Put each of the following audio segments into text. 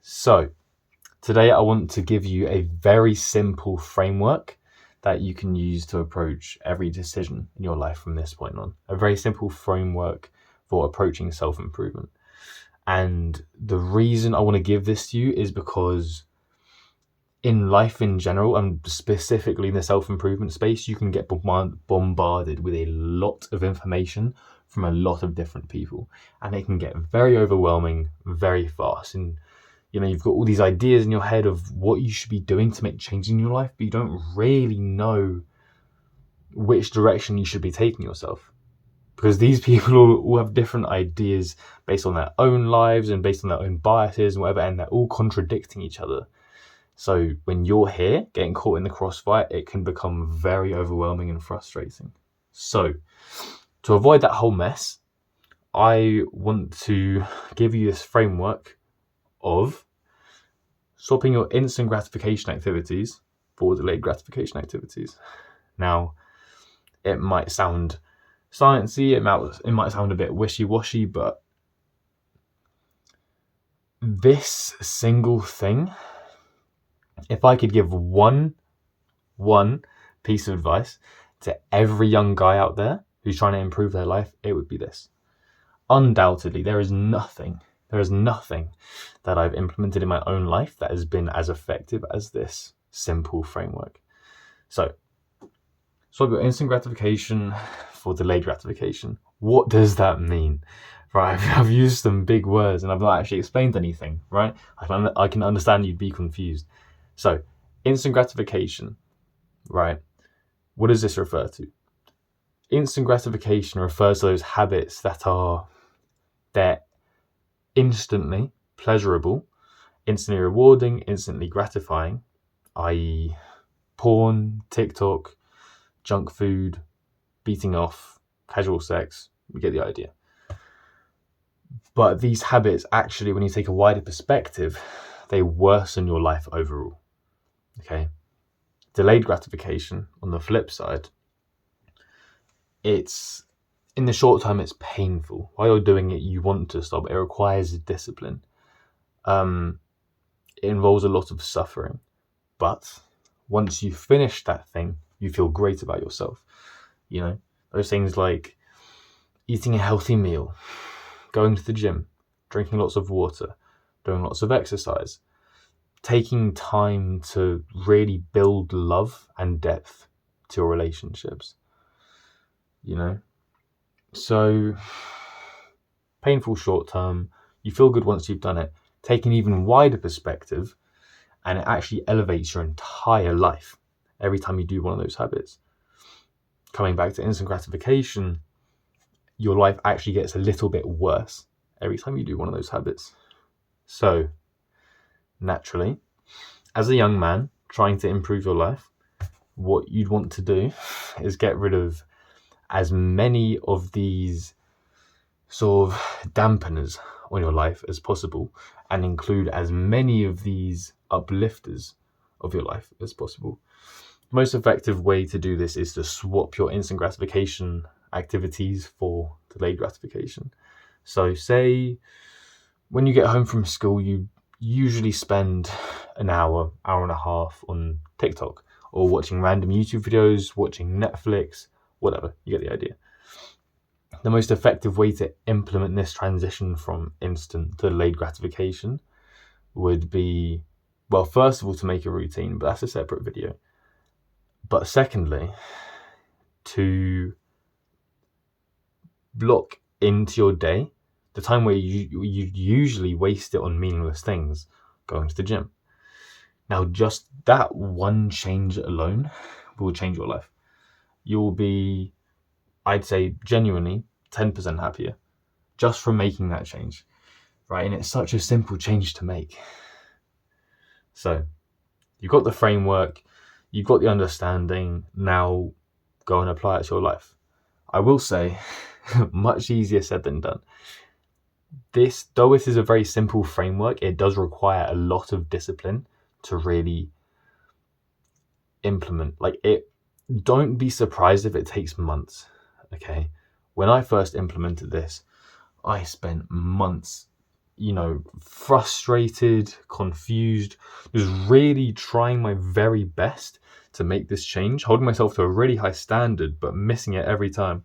So today I want to give you a very simple framework that you can use to approach every decision in your life from this point on. A very simple framework for approaching self-improvement. And the reason I want to give this to you is because in life in general, and specifically in the self-improvement space, you can get bombarded with a lot of information from a lot of different people. And it can get very overwhelming very fast. And you've got all these ideas in your head of what you should be doing to make change in your life, but you don't really know which direction you should be taking yourself. Because these people all have different ideas based on their own lives and based on their own biases and whatever, and they're all contradicting each other. So when you're here getting caught in the crossfire, it can become very overwhelming and frustrating. So to avoid that whole mess, I want to give you this framework of swapping your instant gratification activities for delayed gratification activities. Now, it might sound sciencey, it might sound a bit wishy-washy, but this single thing, if I could give one piece of advice to every young guy out there who's trying to improve their life, it would be this. Undoubtedly, there is nothing that I've implemented in my own life that has been as effective as this simple framework. So swap your instant gratification for delayed gratification. What does that mean? Right, I've used some big words and I've not actually explained anything, right? I can understand you'd be confused. So instant gratification, right? What does this refer to? Instant gratification refers to those habits they're instantly pleasurable, instantly rewarding, instantly gratifying, i.e. porn, TikTok, junk food, beating off, casual sex. You get the idea. But these habits actually, when you take a wider perspective, they worsen your life overall. Okay? Delayed gratification, on the flip side, in the short term, it's painful. While you're doing it, you want to stop. It requires discipline. It involves a lot of suffering. But once you finish that thing, you feel great about yourself. Those things like eating a healthy meal, going to the gym, drinking lots of water, doing lots of exercise, taking time to really build love and depth to your relationships. So painful short term, you feel good once you've done it. Take an even wider perspective, and it actually elevates your entire life every time you do one of those habits. Coming back to instant gratification, your life actually gets a little bit worse every time you do one of those habits. So naturally, as a young man trying to improve your life, what you'd want to do is get rid of as many of these sort of dampeners on your life as possible, and include as many of these uplifters of your life as possible. The most effective way to do this is to swap your instant gratification activities for delayed gratification. So say when you get home from school, you usually spend an hour and a half on TikTok, or watching random YouTube videos, watching Netflix, whatever. You get the idea. The most effective way to implement this transition from instant to delayed gratification would be, well, first of all, to make a routine, but that's a separate video. But secondly, to block into your day the time where you usually waste it on meaningless things, going to the gym. Now, just that one change alone will change your life. You'll be, I'd say, genuinely 10% happier just from making that change, right? And it's such a simple change to make. So you've got the framework, you've got the understanding, now go and apply it to your life. I will say, much easier said than done. Though this is a very simple framework, it does require a lot of discipline to really implement. Don't be surprised if it takes months, okay? When I first implemented this, I spent months frustrated, confused, just really trying my very best to make this change, holding myself to a really high standard, but missing it every time.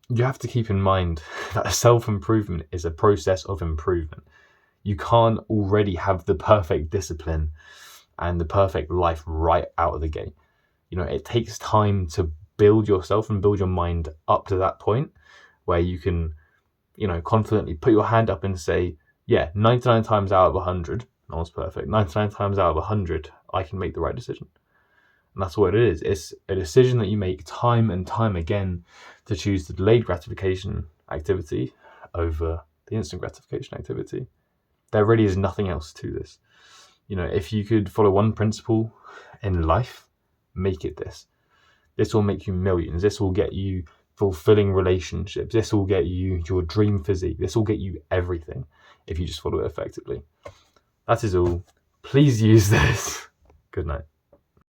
You have to keep in mind that self-improvement is a process of improvement. You can't already have the perfect discipline and the perfect life right out of the gate. It takes time to build yourself and build your mind up to that point where you can, confidently put your hand up and say, yeah, 99 times out of 100, no one's perfect, 99 times out of 100, I can make the right decision. And that's what it is. It's a decision that you make time and time again to choose the delayed gratification activity over the instant gratification activity. There really is nothing else to this. If you could follow one principle in life, make it this. This will make you millions. This will get you fulfilling relationships. This will get you your dream physique. This will get you everything if you just follow it effectively. That is all. Please use this. Good night.